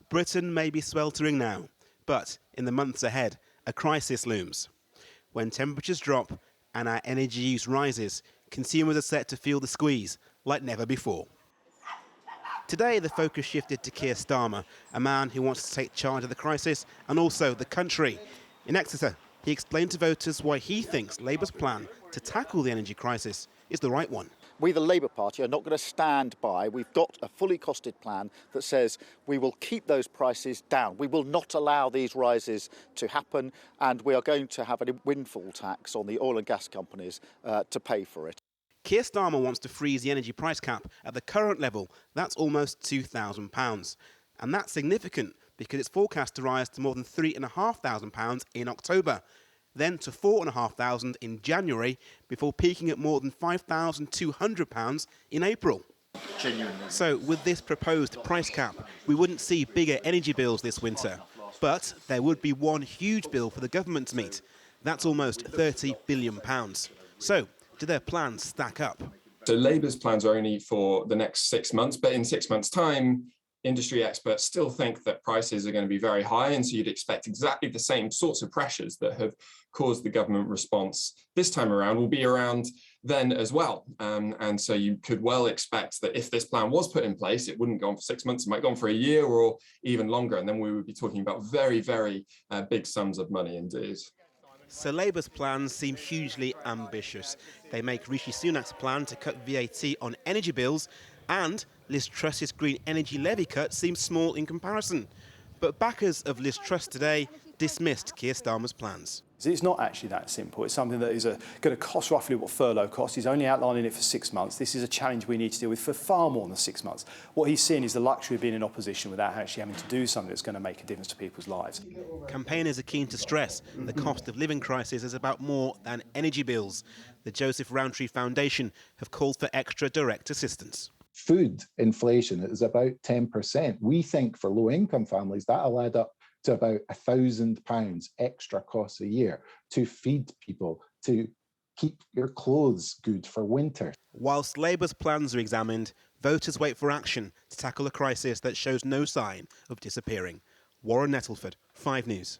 Britain may be sweltering now, but in the months ahead, a crisis looms. When temperatures drop and our energy use rises, consumers are set to feel the squeeze like never before. Today, the focus shifted to Keir Starmer, a man who wants to take charge of the crisis and also the country. In Exeter, he explained to voters why he thinks Labour's plan to tackle the energy crisis is the right one. We, the Labour Party, are not going to stand by. We've got a fully costed plan that says we will keep those prices down. We will not allow these rises to happen, and we are going to have a windfall tax on the oil and gas companies to pay for it. Keir Starmer wants to freeze the energy price cap at the current level. That's almost £2,000. And that's significant because it's forecast to rise to more than £3,500 in October, then to £4,500 in January, before peaking at more than £5,200 in April. Genuinely. So with this proposed price cap, we wouldn't see bigger energy bills this winter. But there would be one huge bill for the government to meet. That's almost £30 billion. So do their plans stack up? So Labour's plans are only for the next 6 months, but in 6 months' time, industry experts still think that prices are going to be very high, and so you'd expect exactly the same sorts of pressures that have caused the government response this time around will be around then as well. And so you could well expect that if this plan was put in place, it wouldn't go on for 6 months, it might go on for a year or even longer, and then we would be talking about very, very big sums of money indeed. So Labour's plans seem hugely ambitious. They make Rishi Sunak's plan to cut VAT on energy bills, and Liz Truss's green energy levy cut seems small in comparison. But backers of Liz Truss today dismissed Keir Starmer's plans. It's not actually that simple. It's something that is going to cost roughly what furlough costs. He's only outlining it for 6 months. This is a challenge we need to deal with for far more than 6 months. What he's seeing is the luxury of being in opposition without actually having to do something that's going to make a difference to people's lives. Campaigners are keen to stress the cost of living crisis is about more than energy bills. The Joseph Rowntree Foundation have called for extra direct assistance. Food inflation is about 10%. We think for low-income families that'll add up to about £1,000 extra costs a year to feed people, to keep your clothes good for winter. Whilst Labour's plans are examined, voters wait for action to tackle a crisis that shows no sign of disappearing. Warren Nettleford, 5 News.